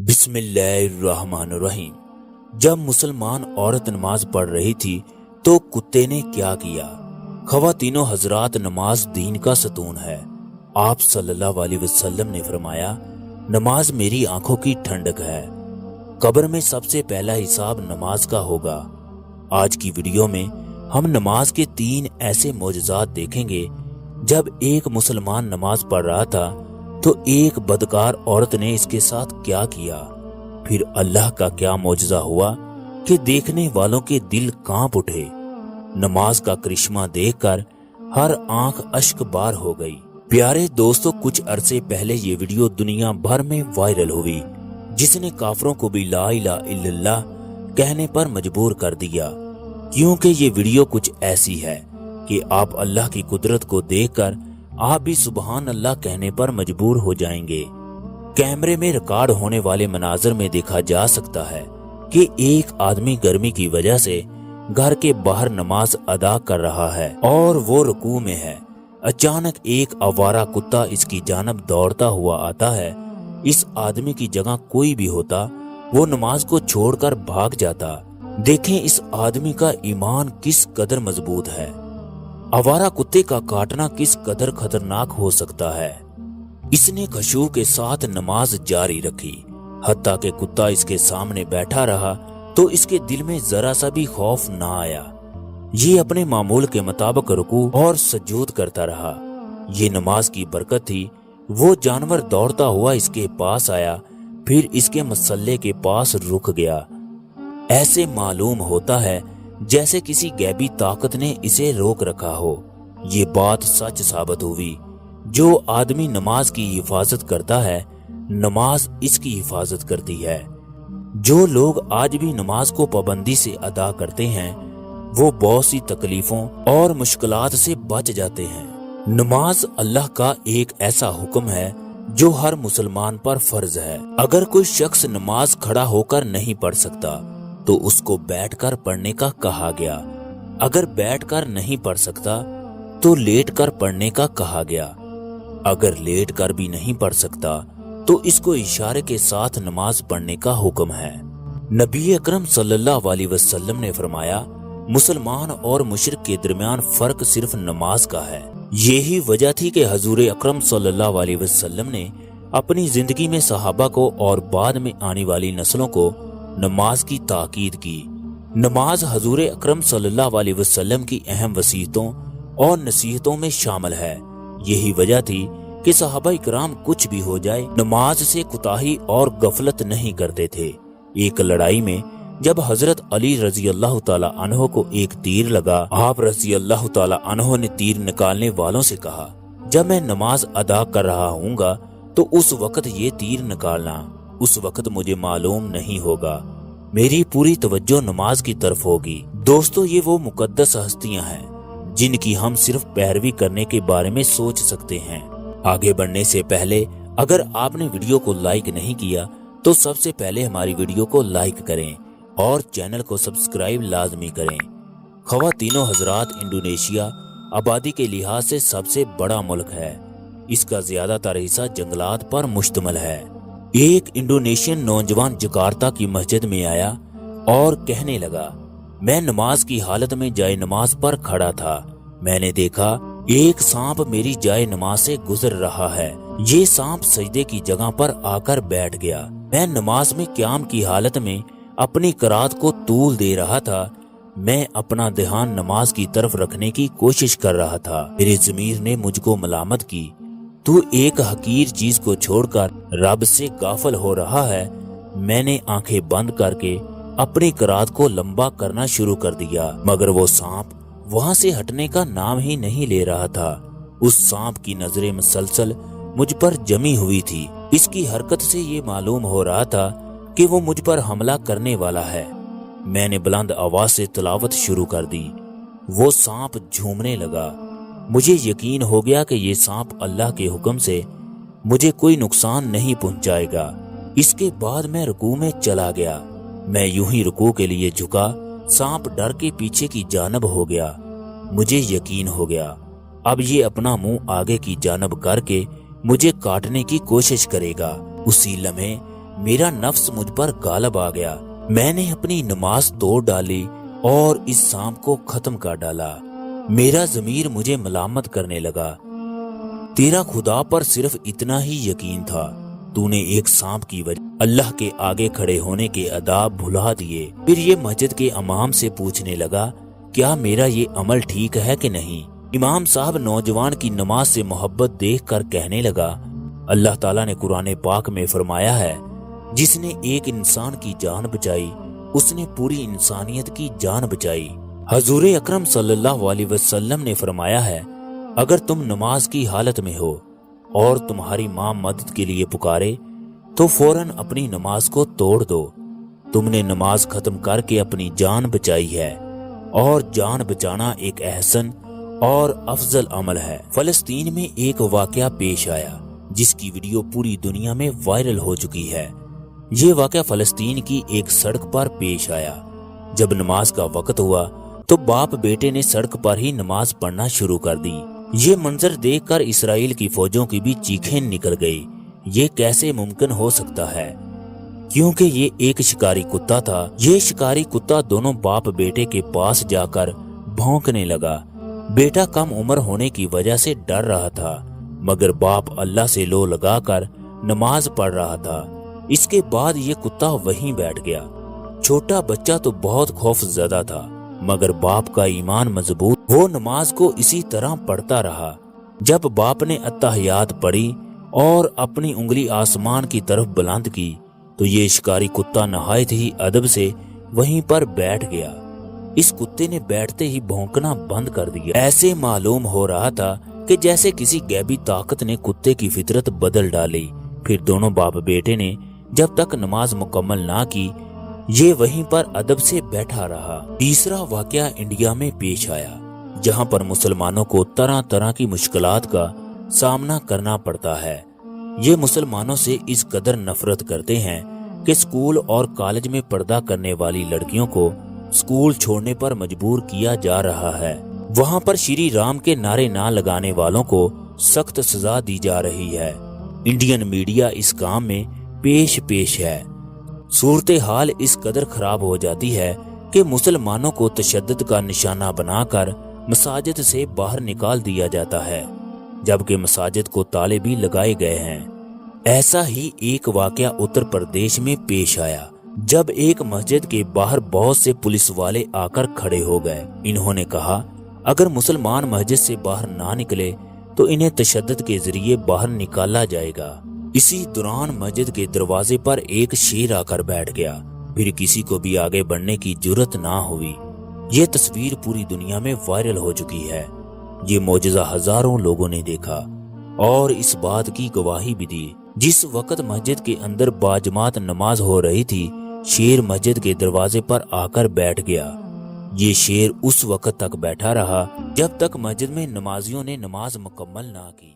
بسم اللہ الرحمن الرحیم۔ جب مسلمان عورت نماز پڑھ رہی تھی تو کتے نے کیا کیا؟ خواتینوں حضرات، نماز دین کا ستون ہے۔ آپ صلی اللہ علیہ وسلم نے فرمایا، نماز میری آنکھوں کی ٹھنڈک ہے۔ قبر میں سب سے پہلا حساب نماز کا ہوگا۔ آج کی ویڈیو میں ہم نماز کے 3 ایسے معجزات دیکھیں گے۔ جب ایک مسلمان نماز پڑھ رہا تھا تو ایک بدکار عورت نے اس کے ساتھ کیا کیا، پھر اللہ کا کیا معجزہ ہوا کہ دیکھنے والوں کے دل کانپ اٹھے۔ نماز کا کرشمہ دیکھ کر ہر آنکھ اشک بار ہو گئی۔ پیارے دوستو، کچھ عرصے پہلے یہ ویڈیو دنیا بھر میں وائرل ہوئی، جس نے کافروں کو بھی لا الہ الا اللہ کہنے پر مجبور کر دیا، کیونکہ یہ ویڈیو کچھ ایسی ہے کہ آپ اللہ کی قدرت کو دیکھ کر آپ بھی سبحان اللہ کہنے پر مجبور ہو جائیں گے۔ کیمرے میں ریکارڈ ہونے والے مناظر میں دیکھا جا سکتا ہے کہ ایک آدمی گرمی کی وجہ سے گھر کے باہر نماز ادا کر رہا ہے اور وہ رکوع میں ہے۔ اچانک ایک آوارہ کتا اس کی جانب دوڑتا ہوا آتا ہے۔ اس آدمی کی جگہ کوئی بھی ہوتا وہ نماز کو چھوڑ کر بھاگ جاتا۔ دیکھیں اس آدمی کا ایمان کس قدر مضبوط ہے۔ آوارہ کتے کا کاٹنا کس قدر خطرناک ہو سکتا ہے۔ اس نے خشوع کے ساتھ نماز جاری رکھی، حتیٰ کہ کتا اس کے سامنے بیٹھا رہا تو اس کے دل میں ذرا سا بھی خوف نہ آیا۔ یہ اپنے معمول کے مطابق رکوع اور سجود کرتا رہا۔ یہ نماز کی برکت تھی۔ وہ جانور دوڑتا ہوا اس کے پاس آیا، پھر اس کے مصلے کے پاس رک گیا۔ ایسے معلوم ہوتا ہے جیسے کسی غیبی طاقت نے اسے روک رکھا ہو۔ یہ بات سچ ثابت ہوئی۔ جو آدمی نماز کی حفاظت کرتا ہے، نماز اس کی حفاظت کرتی ہے۔ جو لوگ آج بھی نماز کو پابندی سے ادا کرتے ہیں، وہ بہت سی تکلیفوں اور مشکلات سے بچ جاتے ہیں۔ نماز اللہ کا ایک ایسا حکم ہے جو ہر مسلمان پر فرض ہے۔ اگر کوئی شخص نماز کھڑا ہو کر نہیں پڑھ سکتا تو اس کو بیٹھ کر پڑھنے کا کہا گیا۔ اگر بیٹھ کر نہیں پڑھ سکتا تو لیٹ کر پڑھنے کا کہا گیا۔ اگر لیٹ کر بھی نہیں پڑھ سکتا تو اس کو اشارے کے ساتھ نماز پڑھنے کا حکم ہے۔ نبی اکرم صلی اللہ علیہ وسلم نے فرمایا، مسلمان اور مشرک کے درمیان فرق صرف نماز کا ہے۔ یہی وجہ تھی کہ حضور اکرم صلی اللہ علیہ وسلم نے اپنی زندگی میں صحابہ کو اور بعد میں آنے والی نسلوں کو نماز کی تاکید کی۔ نماز حضور اکرم صلی اللہ علیہ وسلم کی اہم وصیتوں اور نصیحتوں میں شامل ہے۔ یہی وجہ تھی کہ صحابہ اکرام کچھ بھی ہو جائے نماز سے کوتاہی اور غفلت نہیں کرتے تھے۔ ایک لڑائی میں جب حضرت علی رضی اللہ تعالی عنہ کو ایک تیر لگا، آپ رضی اللہ تعالی عنہ نے تیر نکالنے والوں سے کہا، جب میں نماز ادا کر رہا ہوں گا تو اس وقت یہ تیر نکالنا۔ اس وقت مجھے معلوم نہیں ہوگا، میری پوری توجہ نماز کی طرف ہوگی۔ دوستو، یہ وہ مقدس ہستیاں ہیں جن کی ہم صرف پیروی کرنے کے بارے میں سوچ سکتے ہیں۔ آگے بڑھنے سے پہلے اگر آپ نے ویڈیو کو لائک نہیں کیا تو سب سے پہلے ہماری ویڈیو کو لائک کریں اور چینل کو سبسکرائب لازمی کریں۔ خواتینوں حضرات، انڈونیشیا آبادی کے لحاظ سے سب سے بڑا ملک ہے۔ اس کا زیادہ تر حصہ جنگلات پر مشتمل ہے۔ ایک انڈونیشین نوجوان جکارتا کی مسجد میں آیا اور کہنے لگا، میں نماز کی حالت میں جائے نماز پر کھڑا تھا۔ میں نے دیکھا ایک سانپ میری جائے نماز سے گزر رہا ہے۔ یہ سانپ سجدے کی جگہ پر آ کر بیٹھ گیا۔ میں نماز میں قیام کی حالت میں اپنی قرات کو طول دے رہا تھا۔ میں اپنا دھیان نماز کی طرف رکھنے کی کوشش کر رہا تھا۔ میری ضمیر نے مجھ کو ملامت کی، تو ایک حقیر چیز کو چھوڑ کر رب سے غافل ہو رہا ہے۔ میں نے آنکھیں بند کر کے اپنی قرات کو لمبا کرنا شروع کر دیا، مگر وہ سانپ وہاں سے ہٹنے کا نام ہی نہیں لے رہا تھا۔ اس سانپ کی نظریں مسلسل مجھ پر جمی ہوئی تھی۔ اس کی حرکت سے یہ معلوم ہو رہا تھا کہ وہ مجھ پر حملہ کرنے والا ہے۔ میں نے بلند آواز سے تلاوت شروع کر دی۔ وہ سانپ جھومنے لگا۔ مجھے یقین ہو گیا کہ یہ سانپ اللہ کے حکم سے مجھے کوئی نقصان نہیں پہنچائے گا۔ اس کے بعد میں رکوع میں چلا گیا۔ میں یوں ہی رکوع کے لیے جھکا، سانپ ڈر کے پیچھے کی جانب ہو گیا۔ مجھے یقین ہو گیا اب یہ اپنا منہ آگے کی جانب کر کے مجھے کاٹنے کی کوشش کرے گا۔ اسی لمحے میرا نفس مجھ پر غالب آ گیا، میں نے اپنی نماز توڑ ڈالی اور اس سانپ کو ختم کر ڈالا۔ میرا ضمیر مجھے ملامت کرنے لگا، تیرا خدا پر صرف اتنا ہی یقین تھا، تو نے ایک سانپ کی وجہ اللہ کے آگے کھڑے ہونے کے آداب بھلا دیے۔ پھر یہ مسجد کے امام سے پوچھنے لگا، کیا میرا یہ عمل ٹھیک ہے کہ نہیں؟ امام صاحب نوجوان کی نماز سے محبت دیکھ کر کہنے لگا، اللہ تعالیٰ نے قرآن پاک میں فرمایا ہے، جس نے ایک انسان کی جان بچائی اس نے پوری انسانیت کی جان بچائی۔ حضور اکرم صلی اللہ علیہ وسلم نے فرمایا ہے، اگر تم نماز کی حالت میں ہو اور تمہاری ماں مدد کے لیے پکارے تو فوراً اپنی نماز کو توڑ دو، تم نے نماز ختم کر کے اپنی جان بچائی ہے، اور جان بچانا ایک احسن اور افضل عمل ہے۔ فلسطین میں ایک واقعہ پیش آیا جس کی ویڈیو پوری دنیا میں وائرل ہو چکی ہے۔ یہ واقعہ فلسطین کی ایک سڑک پر پیش آیا۔ جب نماز کا وقت ہوا تو باپ بیٹے نے سڑک پر ہی نماز پڑھنا شروع کر دی۔ یہ منظر دیکھ کر اسرائیل کی فوجوں کی بھی چیخیں نکل گئی، یہ کیسے ممکن ہو سکتا ہے؟ کیونکہ یہ ایک شکاری کتا تھا۔ یہ شکاری کتا دونوں باپ بیٹے کے پاس جا کر بھونکنے لگا۔ بیٹا کم عمر ہونے کی وجہ سے ڈر رہا تھا، مگر باپ اللہ سے لو لگا کر نماز پڑھ رہا تھا۔ اس کے بعد یہ کتا وہیں بیٹھ گیا۔ چھوٹا بچہ تو بہت خوف زدہ تھا، مگر باپ کا ایمان مضبوط، وہ نماز کو اسی طرح پڑھتا رہا۔ جب باپ نے اتحیات پڑھی اور اپنی انگلی آسمان کی طرف بلند کی تو یہ شکاری کتا نہایت ہی ادب سے وہیں پر بیٹھ گیا۔ اس کتے نے بیٹھتے ہی بھونکنا بند کر دیا۔ ایسے معلوم ہو رہا تھا کہ جیسے کسی غیبی طاقت نے کتے کی فطرت بدل ڈالی۔ پھر دونوں باپ بیٹے نے جب تک نماز مکمل نہ کی یہ وہیں پر ادب سے بیٹھا رہا۔ تیسرا واقعہ انڈیا میں پیش آیا، جہاں پر مسلمانوں کو طرح طرح کی مشکلات کا سامنا کرنا پڑتا ہے۔ یہ مسلمانوں سے اس قدر نفرت کرتے ہیں کہ سکول اور کالج میں پردہ کرنے والی لڑکیوں کو سکول چھوڑنے پر مجبور کیا جا رہا ہے۔ وہاں پر شری رام کے نعرے نہ لگانے والوں کو سخت سزا دی جا رہی ہے۔ انڈین میڈیا اس کام میں پیش ہے۔ صورتحال اس قدر خراب ہو جاتی ہے کہ مسلمانوں کو تشدد کا نشانہ بنا کر مساجد سے باہر نکال دیا جاتا ہے، جبکہ مساجد کو تالے بھی لگائے گئے ہیں۔ ایسا ہی ایک واقعہ اتر پردیش میں پیش آیا، جب ایک مسجد کے باہر بہت سے پولیس والے آ کر کھڑے ہو گئے۔ انہوں نے کہا، اگر مسلمان مسجد سے باہر نہ نکلے تو انہیں تشدد کے ذریعے باہر نکالا جائے گا۔ اسی دوران مسجد کے دروازے پر ایک شیر آ کر بیٹھ گیا، پھر کسی کو بھی آگے بڑھنے کی جرت نہ ہوئی۔ یہ تصویر پوری دنیا میں وائرل ہو چکی ہے۔ یہ معجزہ ہزاروں لوگوں نے دیکھا اور اس بات کی گواہی بھی دی۔ جس وقت مسجد کے اندر باجماعت نماز ہو رہی تھی، شیر مسجد کے دروازے پر آ کر بیٹھ گیا۔ یہ شیر اس وقت تک بیٹھا رہا جب تک مسجد میں نمازیوں نے نماز مکمل نہ کی۔